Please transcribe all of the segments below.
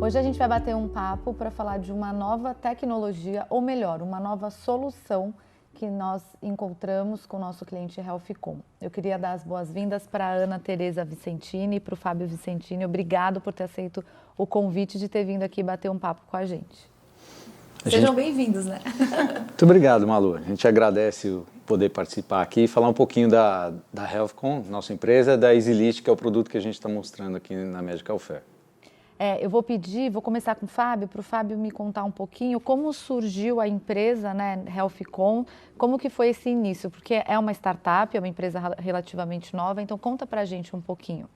Hoje a gente vai bater um papo para falar de uma nova tecnologia, ou melhor, uma nova solução que nós encontramos com o nosso cliente Healthcom. Eu queria dar as boas-vindas para a Ana Tereza Vicentini e para o Fábio Vicentini. Obrigado por ter aceito o convite de ter vindo aqui bater um papo com a gente. Sejam bem-vindos, né? Muito obrigado, Malu. A gente agradece o poder participar aqui e falar um pouquinho da Healthcom, nossa empresa, da EasyList, que é o produto que a gente está mostrando aqui na Medical Fair. Eu vou começar com o Fábio, para o Fábio me contar um pouquinho como surgiu a empresa, né, Healthcom, como que foi esse início, porque é uma startup, é uma empresa relativamente nova, então conta para a gente um pouquinho.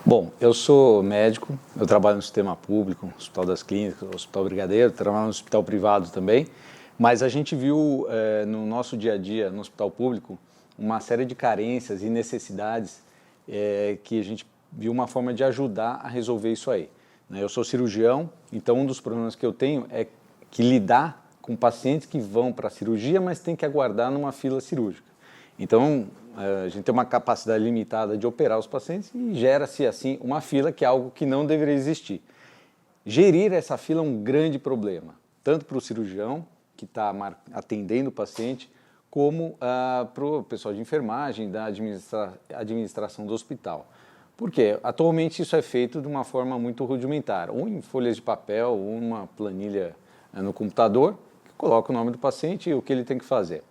Bom, eu sou médico, eu trabalho no sistema público, Hospital das Clínicas, Hospital Brigadeiro, trabalho no hospital privado também, mas a gente viu no nosso dia a dia, no hospital público, uma série de carências e necessidades que a gente viu uma forma de ajudar a resolver isso aí. Eu sou cirurgião, então um dos problemas que eu tenho é que lidar com pacientes que vão para a cirurgia, mas tem que aguardar numa fila cirúrgica. Então, a gente tem uma capacidade limitada de operar os pacientes e gera-se assim uma fila que é algo que não deveria existir. Gerir essa fila é um grande problema, tanto para o cirurgião, que está atendendo o paciente, como para o pessoal de enfermagem, da administração do hospital. Porque atualmente isso é feito de uma forma muito rudimentar, ou em folhas de papel, ou uma planilha no computador, que coloca o nome do paciente e o que ele tem que fazer.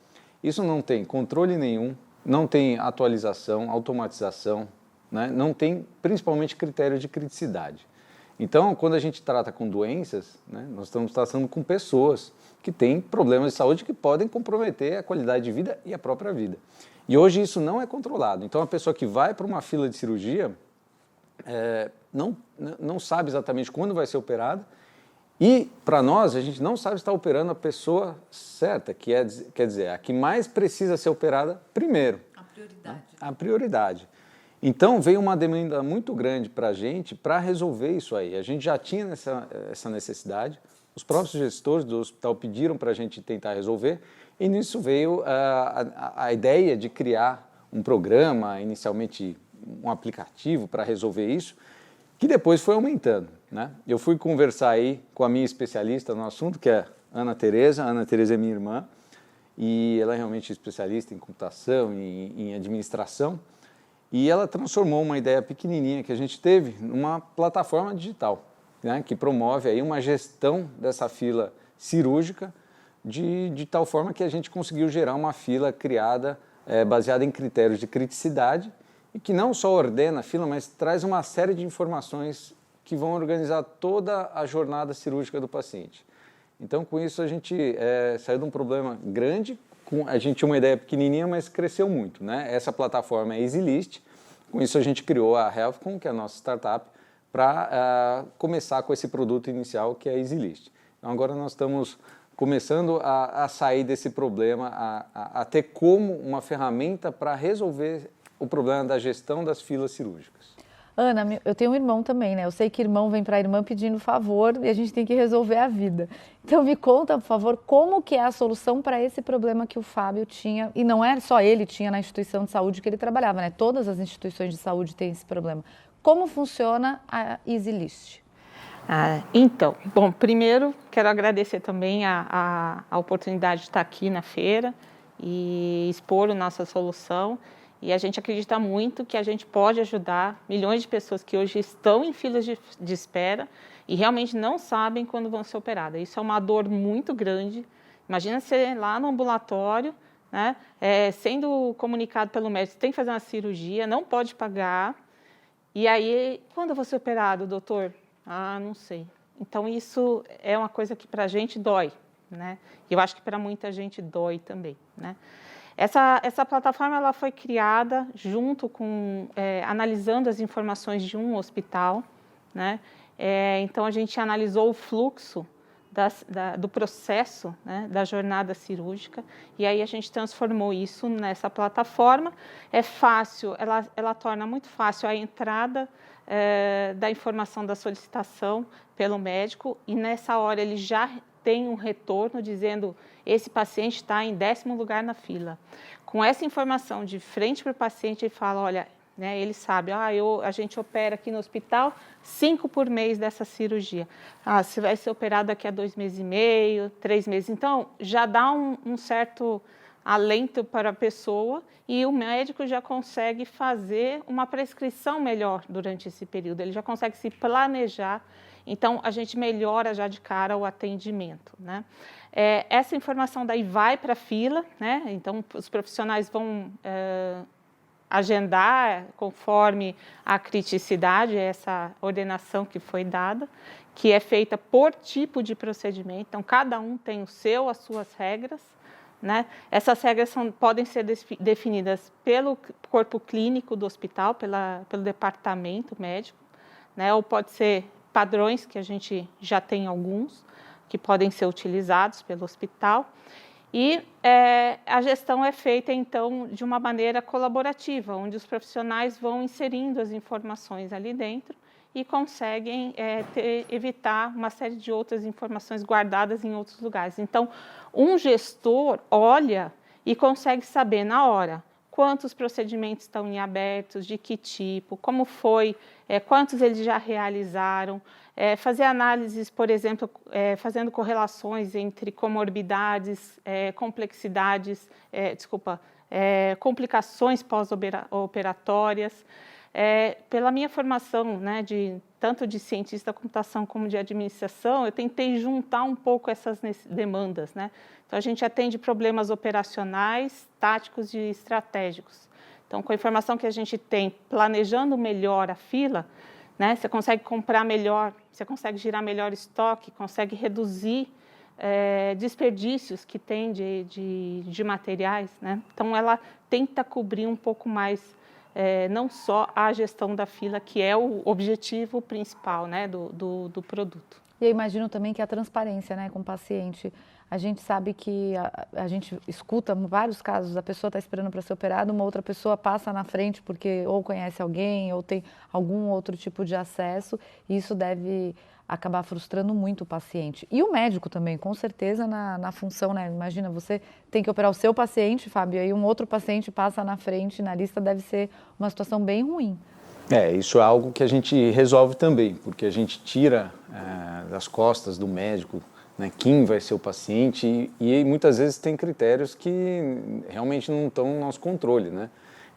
Isso não tem controle nenhum, não tem atualização, automatização, né? Não tem principalmente critério de criticidade. Então, quando a gente trata com doenças, né, nós estamos tratando com pessoas que têm problemas de saúde que podem comprometer a qualidade de vida e a própria vida. E hoje isso não é controlado. Então, a pessoa que vai para uma fila de cirurgia não sabe exatamente quando vai ser operada e, para nós, a gente não sabe se está operando a pessoa certa, que quer dizer, a que mais precisa ser operada primeiro. A prioridade. A prioridade. Então, veio uma demanda muito grande para a gente para resolver isso aí. A gente já tinha essa necessidade, os próprios gestores do hospital pediram para a gente tentar resolver, e nisso veio a ideia de criar um programa, inicialmente um aplicativo para resolver isso, que depois foi aumentando, né? Eu fui conversar aí com a minha especialista no assunto, que é a Ana Tereza. A Ana Tereza é minha irmã, e ela é realmente especialista em computação, em administração, e ela transformou uma ideia pequenininha que a gente teve numa plataforma digital, né, que promove aí uma gestão dessa fila cirúrgica de tal forma que a gente conseguiu gerar uma fila criada baseada em critérios de criticidade e que não só ordena a fila, mas traz uma série de informações que vão organizar toda a jornada cirúrgica do paciente. Então, com isso, a gente saiu de um problema grande, a gente tinha uma ideia pequenininha, mas cresceu muito, né? Essa plataforma é EasyList, com isso a gente criou a Healthcom, que é a nossa startup, para começar com esse produto inicial, que é a EasyList. Então, agora nós estamos começando a sair desse problema, a ter como uma ferramenta para resolver o problema da gestão das filas cirúrgicas. Ana, eu tenho um irmão também, né? Eu sei que irmão vem para a irmã pedindo favor e a gente tem que resolver a vida. Então me conta, por favor, como que é a solução para esse problema que o Fábio tinha, e não é só ele tinha na instituição de saúde que ele trabalhava, né? Todas as instituições de saúde têm esse problema. Como funciona a EasyList? Então, bom, primeiro quero agradecer também a oportunidade de estar aqui na feira e expor a nossa solução. E a gente acredita muito que a gente pode ajudar milhões de pessoas que hoje estão em filas de espera e realmente não sabem quando vão ser operadas. Isso é uma dor muito grande. Imagina você lá no ambulatório, né, sendo comunicado pelo médico, tem que fazer uma cirurgia, não pode pagar. E aí, quando eu vou ser operado, doutor? Não sei. Então, isso é uma coisa que para a gente dói, né? E eu acho que para muita gente dói também, né? Essa plataforma ela foi criada junto com, analisando as informações de um hospital, né? Então, a gente analisou o fluxo do processo, né, da jornada cirúrgica, e aí a gente transformou isso nessa plataforma. É fácil, ela torna muito fácil a entrada da informação da solicitação pelo médico, e nessa hora ele já tem um retorno dizendo esse paciente está em 10º lugar na fila. Com essa informação de frente para o paciente, ele fala, olha, né? Ele sabe, a gente opera aqui no hospital 5 por mês dessa cirurgia. Você vai ser operado daqui a 2 meses e meio, 3 meses. Então, já dá um certo alento para a pessoa e o médico já consegue fazer uma prescrição melhor durante esse período. Ele já consegue se planejar. Então, a gente melhora já de cara o atendimento, né? Essa informação daí vai para a fila, né? Então, os profissionais vão agendar conforme a criticidade, essa ordenação que foi dada, que é feita por tipo de procedimento. Então, cada um tem as suas regras, né? Essas regras podem ser definidas pelo corpo clínico do hospital, pelo departamento médico, né? Ou pode ser padrões, que a gente já tem alguns, que podem ser utilizados pelo hospital. E a gestão é feita, então, de uma maneira colaborativa, onde os profissionais vão inserindo as informações ali dentro e conseguem evitar uma série de outras informações guardadas em outros lugares. Então, um gestor olha e consegue saber na hora quantos procedimentos estão em abertos, de que tipo, como foi, quantos eles já realizaram, fazer análises, por exemplo, fazendo correlações entre comorbidades, complexidades, complicações pós-operatórias. Pela minha formação, né, tanto de cientista da computação como de administração, eu tentei juntar um pouco essas demandas, né? Então, a gente atende problemas operacionais, táticos e estratégicos. Então, com a informação que a gente tem, planejando melhor a fila, né, você consegue comprar melhor, você consegue girar melhor estoque, consegue reduzir desperdícios que tem de materiais, né? Então, ela tenta cobrir um pouco mais não só a gestão da fila, que é o objetivo principal, né, do produto. E eu imagino também que a transparência, né, com o paciente. A gente sabe que a gente escuta vários casos, a pessoa está esperando para ser operada, uma outra pessoa passa na frente porque ou conhece alguém ou tem algum outro tipo de acesso, e isso deve acabar frustrando muito o paciente. E o médico também, com certeza, na função, né? Imagina, você tem que operar o seu paciente, Fábio, e aí um outro paciente passa na frente, na lista, deve ser uma situação bem ruim. Isso é algo que a gente resolve também, porque a gente tira das costas do médico, né, quem vai ser o paciente, e muitas vezes tem critérios que realmente não estão no nosso controle, né?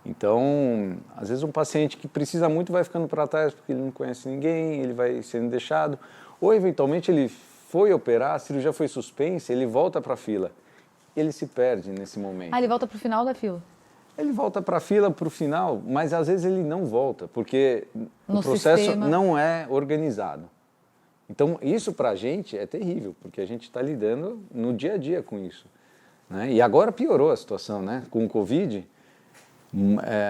Então, às vezes um paciente que precisa muito vai ficando para trás porque ele não conhece ninguém, ele vai sendo deixado, ou eventualmente ele foi operar, a cirurgia foi suspensa, ele volta para a fila, ele se perde nesse momento. Ele volta para o final da fila? Ele volta para a fila, para o final, mas às vezes ele não volta, porque o processo não é organizado. Então, isso para a gente é terrível, porque a gente está lidando no dia a dia com isso, né? E agora piorou a situação, né? Com o Covid,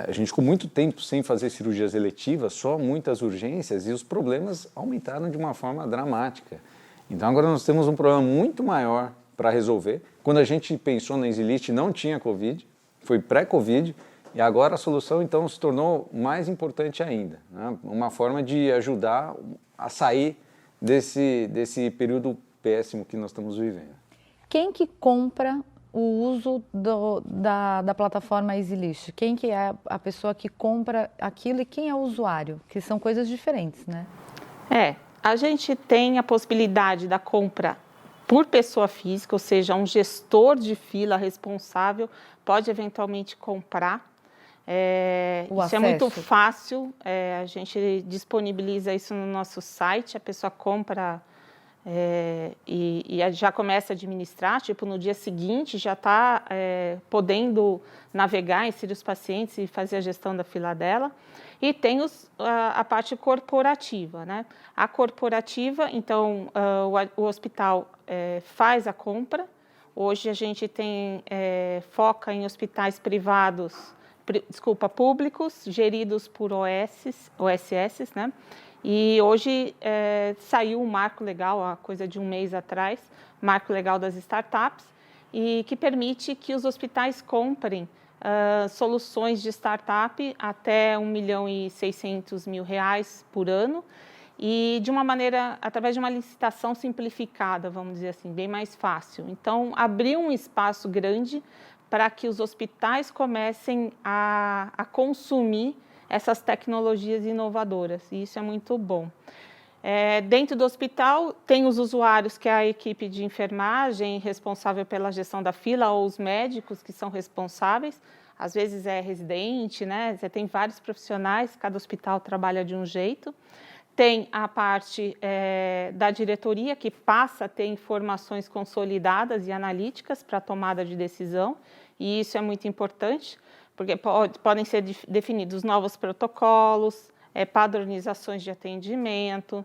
a gente ficou muito tempo sem fazer cirurgias eletivas, só muitas urgências, e os problemas aumentaram de uma forma dramática. Então, agora nós temos um problema muito maior para resolver. Quando a gente pensou na EasyList, não tinha Covid, foi pré-Covid, e agora a solução, então, se tornou mais importante ainda, né? Uma forma de ajudar a sair desse período péssimo que nós estamos vivendo. Quem que compra o uso da plataforma EasyList? Quem que é a pessoa que compra aquilo e quem é o usuário? Que são coisas diferentes, né? A gente tem a possibilidade da compra por pessoa física, ou seja, um gestor de fila responsável pode eventualmente comprar. Isso é muito fácil, a gente disponibiliza isso no nosso site, a pessoa compra e já começa a administrar, tipo, no dia seguinte já está podendo navegar, inserir os pacientes e fazer a gestão da fila dela. E tem a parte corporativa, né? A corporativa, então, o hospital faz a compra. Hoje a gente foca em hospitais públicos, geridos por OSS, né? E hoje saiu um marco legal, há coisa de um mês atrás, marco legal das startups, e que permite que os hospitais comprem soluções de startup até R$1.600.000 por ano, e de uma maneira, através de uma licitação simplificada, vamos dizer assim, bem mais fácil. Então, abriu um espaço grande para que os hospitais comecem a consumir essas tecnologias inovadoras, e isso é muito bom. Dentro do hospital, tem os usuários, que é a equipe de enfermagem responsável pela gestão da fila, ou os médicos que são responsáveis. Às vezes é residente, né? Você tem vários profissionais, cada hospital trabalha de um jeito. Tem a parte da diretoria, que passa a ter informações consolidadas e analíticas para a tomada de decisão, e isso é muito importante, porque podem ser definidos novos protocolos, padronizações de atendimento,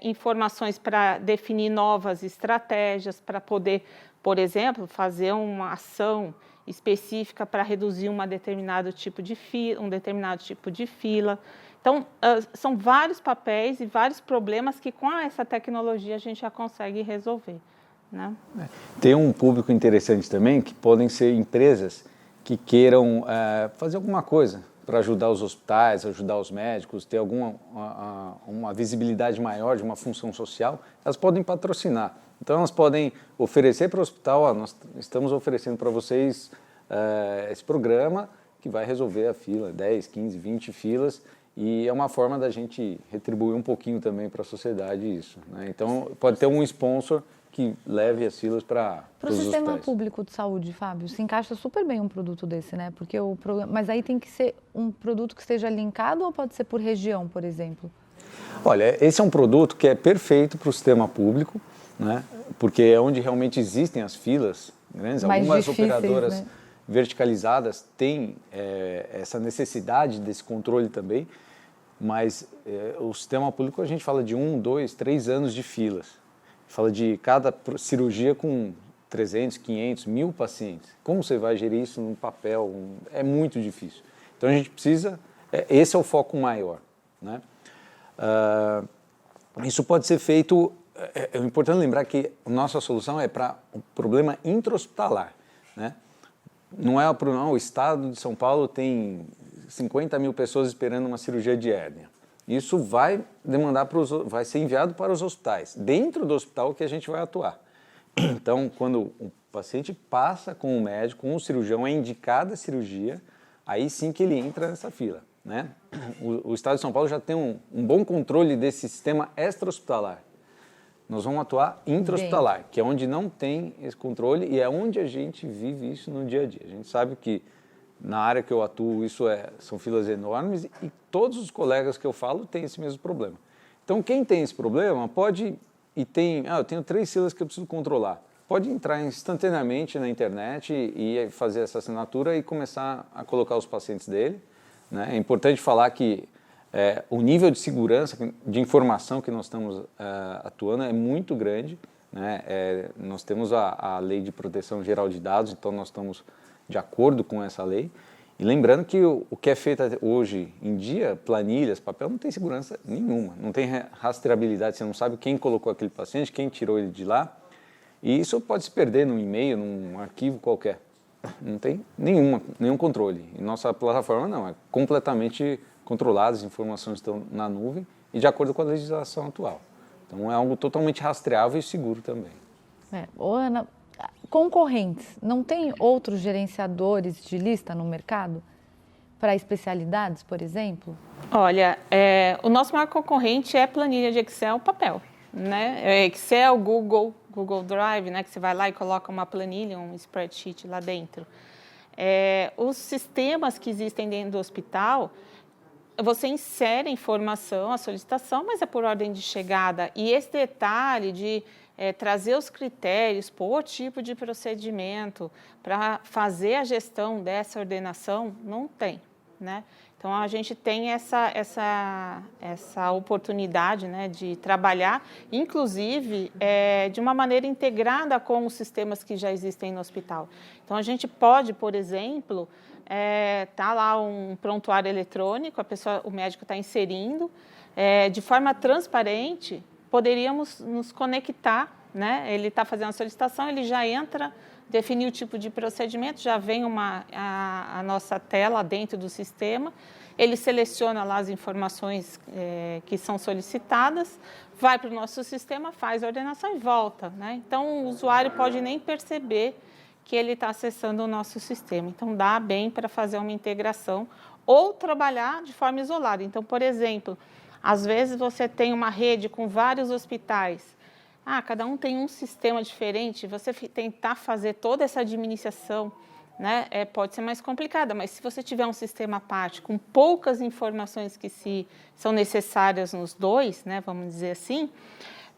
informações para definir novas estratégias, para poder, por exemplo, fazer uma ação específica para reduzir um determinado tipo de fila. Então, são vários papéis e vários problemas que com essa tecnologia a gente já consegue resolver, né? Tem um público interessante também, que podem ser empresas que queiram fazer alguma coisa para ajudar os hospitais, ajudar os médicos, ter uma visibilidade maior de uma função social. Elas podem patrocinar. Então, elas podem oferecer para o hospital, nós estamos oferecendo para vocês esse programa que vai resolver a fila, 10, 15, 20 filas, e é uma forma da gente retribuir um pouquinho também para a sociedade isso, né? Então, pode ter um sponsor que leve as filas para os hospitais. Para o sistema público de saúde, Fábio, se encaixa super bem um produto desse, né? Porque mas aí tem que ser um produto que esteja linkado, ou pode ser por região, por exemplo? Olha, esse é um produto que é perfeito para o sistema público, né? Porque é onde realmente existem as filas grandes. Algumas operadoras, né, verticalizadas têm essa necessidade desse controle também, mas o sistema público a gente fala de 1, 2, 3 anos de filas. Fala de cada cirurgia com 300, 500, 1.000 pacientes. Como você vai gerir isso no papel? É muito difícil. Então a gente precisa, esse é o foco maior, né? Isso pode ser feito, é importante lembrar que a nossa solução é para o problema intra-hospitalar, né? Não é o estado de São Paulo tem 50 mil pessoas esperando uma cirurgia de hérnia. Isso vai vai ser enviado para os hospitais, dentro do hospital que a gente vai atuar. Então, quando o paciente passa com o médico, com o cirurgião, é indicada a cirurgia, aí sim que ele entra nessa fila, né? O estado de São Paulo já tem um bom controle desse sistema extra-hospitalar. Nós vamos atuar intra-hospitalar, que é onde não tem esse controle e é onde a gente vive isso no dia a dia. A gente sabe que na área que eu atuo, são filas enormes e todos os colegas que eu falo têm esse mesmo problema. Então, quem tem esse problema pode, eu tenho 3 filas que eu preciso controlar. Pode entrar instantaneamente na internet e fazer essa assinatura e começar a colocar os pacientes dele, né? É importante falar que o nível de segurança, de informação que nós estamos atuando é muito grande, né? Nós temos a Lei de Proteção Geral de Dados, então nós estamos de acordo com essa lei. E lembrando que o que é feito hoje em dia, planilhas, papel, não tem segurança nenhuma, não tem rastreabilidade, você não sabe quem colocou aquele paciente, quem tirou ele de lá, e isso pode se perder num e-mail, num arquivo qualquer. Não tem nenhum controle. E nossa plataforma não, é completamente controlada, as informações estão na nuvem e de acordo com a legislação atual. Então é algo totalmente rastreável e seguro também. Ana, concorrentes, não tem outros gerenciadores de lista no mercado para especialidades, por exemplo? Olha, o nosso maior concorrente é planilha de Excel papel, né? Excel, Google Drive, né? Que você vai lá e coloca uma planilha, um spreadsheet lá dentro. Os sistemas que existem dentro do hospital, você insere a informação, a solicitação, mas é por ordem de chegada. E esse detalhe de trazer os critérios por tipo de procedimento para fazer a gestão dessa ordenação, não tem, né? Então, a gente tem essa oportunidade, né, de trabalhar, inclusive, de uma maneira integrada com os sistemas que já existem no hospital. Então, a gente pode, por exemplo, tá lá um prontuário eletrônico, o médico está inserindo, de forma transparente, poderíamos nos conectar, né? Ele está fazendo a solicitação, ele já entra, definir o tipo de procedimento, já vem a nossa tela dentro do sistema, ele seleciona lá as informações que são solicitadas, vai para o nosso sistema, faz a ordenação e volta, né? Então, o usuário pode nem perceber que ele está acessando o nosso sistema. Então, dá bem para fazer uma integração ou trabalhar de forma isolada. Então, por exemplo, às vezes você tem uma rede com vários hospitais. Cada um tem um sistema diferente, você tentar fazer toda essa administração, né, pode ser mais complicada, mas se você tiver um sistema à parte, com poucas informações que são necessárias nos dois, né, vamos dizer assim,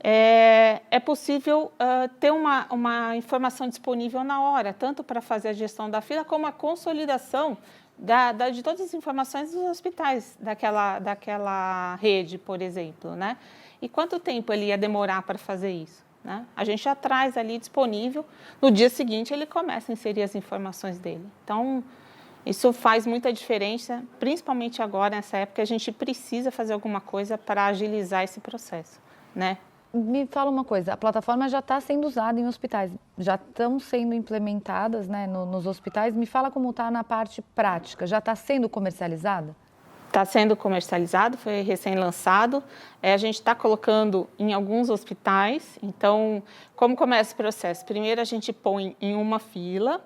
é possível ter uma informação disponível na hora, tanto para fazer a gestão da fila, como a consolidação de todas as informações dos hospitais daquela rede, por exemplo, né? E quanto tempo ele ia demorar para fazer isso, né? A gente já traz ali disponível, no dia seguinte ele começa a inserir as informações dele. Então, isso faz muita diferença, principalmente agora, nessa época, a gente precisa fazer alguma coisa para agilizar esse processo, né? Me fala uma coisa, a plataforma já está sendo usada em hospitais, já estão sendo implementadas, né, nos hospitais. Me fala como está na parte prática, já está sendo comercializada? Está sendo comercializado, foi recém-lançado. A gente está colocando em alguns hospitais. Então, como começa o processo? Primeiro, a gente põe em uma fila,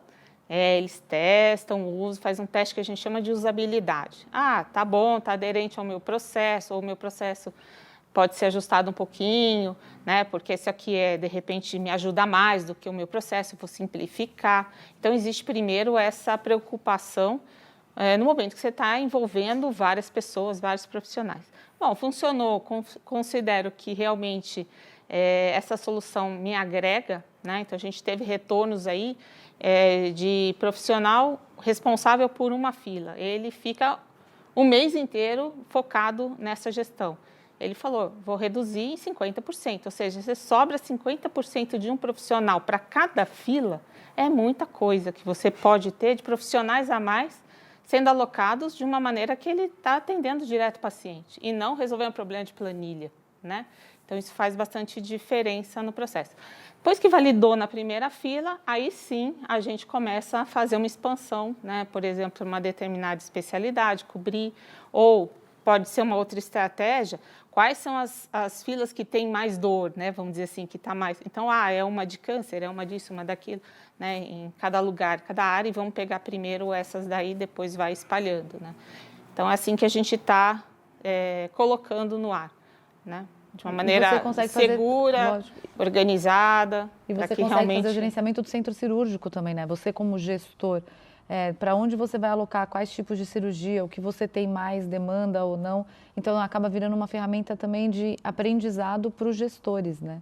eles testam, usam, faz um teste que a gente chama de usabilidade. Tá bom, está aderente ao meu processo, ou o meu processo pode ser ajustado um pouquinho, né? Porque esse aqui de repente, me ajuda mais do que o meu processo, eu vou simplificar. Então, existe primeiro essa preocupação no momento que você está envolvendo várias pessoas, vários profissionais. Bom, funcionou, considero que realmente essa solução me agrega, né? Então, a gente teve retornos aí de profissional responsável por uma fila. Ele fica o mês inteiro focado nessa gestão. Ele falou, vou reduzir em 50%, ou seja, você sobra 50% de um profissional para cada fila, é muita coisa que você pode ter de profissionais a mais sendo alocados de uma maneira que ele está atendendo direto o paciente e não resolvendo um problema de planilha, né? Então, isso faz bastante diferença no processo. Depois que validou na primeira fila, aí sim a gente começa a fazer uma expansão, né? Por exemplo, uma determinada especialidade, cobrir, ou pode ser uma outra estratégia, quais são as filas que têm mais dor, né? Vamos dizer assim, que está mais... Então, é uma de câncer, é uma disso, uma daquilo, né? Em cada lugar, cada área, e vamos pegar primeiro essas daí, depois vai espalhando, né? Então, é assim que a gente está colocando no ar, né? De uma maneira segura, organizada. E você consegue fazer o gerenciamento do centro cirúrgico também, né? Você como gestor, para onde você vai alocar, quais tipos de cirurgia, o que você tem mais demanda ou não. Então, acaba virando uma ferramenta também de aprendizado para os gestores, né?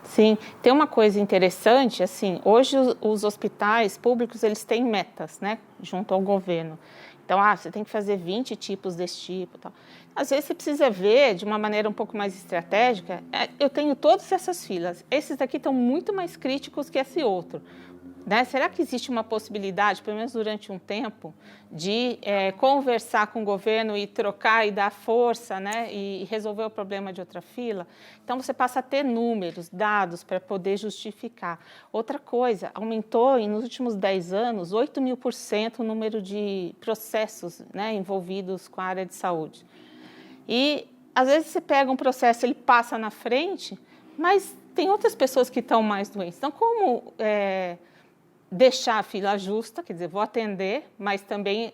Sim, tem uma coisa interessante, assim, hoje os hospitais públicos, eles têm metas, né, junto ao governo. Então, você tem que fazer 20 tipos desse tipo, tal. Às vezes você precisa ver de uma maneira um pouco mais estratégica, eu tenho todas essas filas, esses daqui estão muito mais críticos que esse outro. Né? Será que existe uma possibilidade, pelo menos durante um tempo, de conversar com o governo e trocar e dar força, né? E resolver o problema de outra fila? Então, você passa a ter números, dados para poder justificar. Outra coisa, aumentou nos últimos 10 anos 8.000% o número de processos, né, envolvidos com a área de saúde. E, às vezes, você pega um processo, ele passa na frente, mas tem outras pessoas que estão mais doentes. Então, como... deixar a fila justa, quer dizer, vou atender, mas também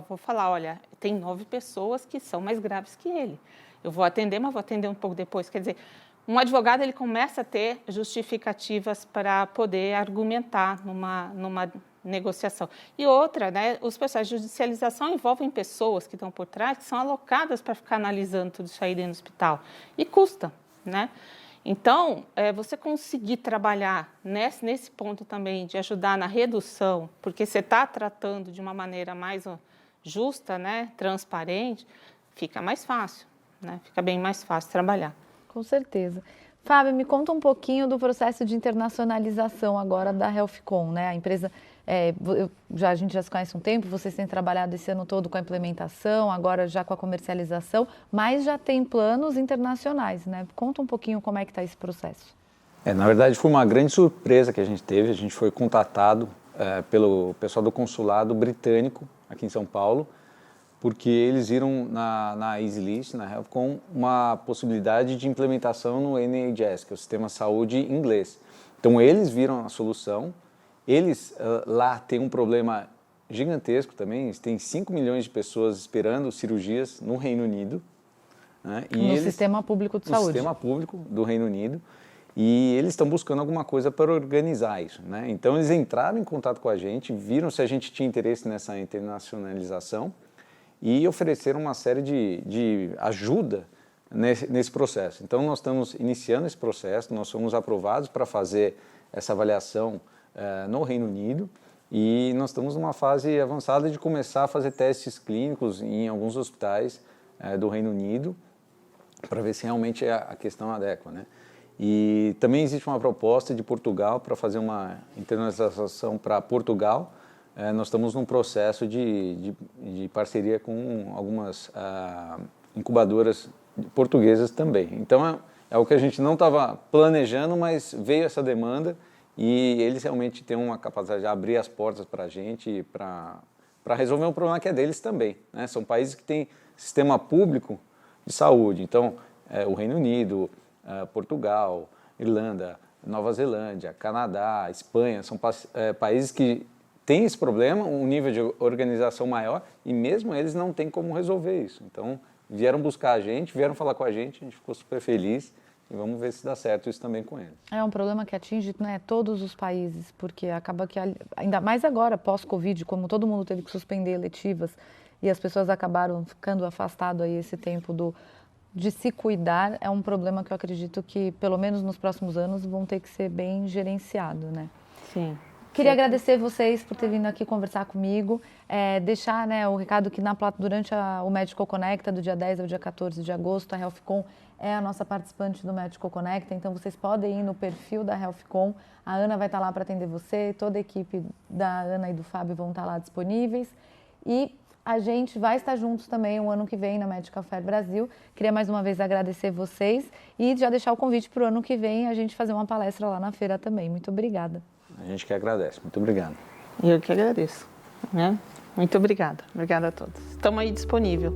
vou falar, olha, tem 9 pessoas que são mais graves que ele. Eu vou atender, mas vou atender um pouco depois. Quer dizer, um advogado ele começa a ter justificativas para poder argumentar numa negociação. E outra, né, os processos de judicialização envolvem pessoas que estão por trás, que são alocadas para ficar analisando tudo isso aí dentro do hospital. E custa, né? Então, você conseguir trabalhar nesse ponto também de ajudar na redução, porque você está tratando de uma maneira mais justa, né, transparente, fica mais fácil, né? Fica bem mais fácil trabalhar. Com certeza. Fábio, me conta um pouquinho do processo de internacionalização agora da HealthCom, né? A empresa, a gente já se conhece há um tempo, vocês têm trabalhado esse ano todo com a implementação, agora já com a comercialização, mas já tem planos internacionais, né? Conta um pouquinho como é que está esse processo. Na verdade, foi uma grande surpresa que a gente teve. A gente foi contatado pelo pessoal do consulado britânico aqui em São Paulo, porque eles viram na EasyList, na HealthCom, uma possibilidade de implementação no NHS, que é o Sistema de Saúde inglês. Então, eles viram a solução Eles lá têm um problema gigantesco também, eles têm 5 milhões de pessoas esperando cirurgias no Reino Unido. Né? No sistema público de saúde. No sistema público do Reino Unido. E eles estão buscando alguma coisa para organizar isso. Né? Então, eles entraram em contato com a gente, viram se a gente tinha interesse nessa internacionalização e ofereceram uma série de ajuda nesse processo. Então, nós estamos iniciando esse processo, nós fomos aprovados para fazer essa avaliação no Reino Unido e nós estamos numa fase avançada de começar a fazer testes clínicos em alguns hospitais do Reino Unido para ver se realmente a questão adequa, né? E também existe uma proposta de Portugal para fazer uma internacionalização para Portugal. Nós estamos num processo de parceria com algumas incubadoras portuguesas também. Então, é o que a gente não estava planejando, mas veio essa demanda e eles realmente têm uma capacidade de abrir as portas para a gente para resolver um problema que é deles também. Né? São países que têm sistema público de saúde. Então, o Reino Unido, Portugal, Irlanda, Nova Zelândia, Canadá, Espanha, são países que têm esse problema, um nível de organização maior, e mesmo eles não têm como resolver isso. Então, vieram buscar a gente ficou super feliz, e vamos ver se dá certo isso também com eles. É um problema que atinge, né, todos os países, porque acaba que, ainda mais agora, pós-Covid, como todo mundo teve que suspender eletivas, e as pessoas acabaram ficando afastadas aí esse tempo de se cuidar, é um problema que eu acredito que, pelo menos nos próximos anos, vão ter que ser bem gerenciado, né? Sim. Queria agradecer vocês por terem vindo aqui conversar comigo, deixar, né, o recado que durante o Médico Conecta, do dia 10 ao dia 14 de agosto, a HealthCon é a nossa participante do Médico Conecta, então vocês podem ir no perfil da HealthCon, a Ana vai estar lá para atender você, toda a equipe da Ana e do Fábio vão estar lá disponíveis, e a gente vai estar juntos também o ano que vem na Medical Fair Brasil. Queria mais uma vez agradecer vocês e já deixar o convite para o ano que vem a gente fazer uma palestra lá na feira também. Muito obrigada. A gente que agradece. Muito obrigado. Eu que agradeço. Né? Muito obrigada. Obrigada a todos. Estamos aí disponível.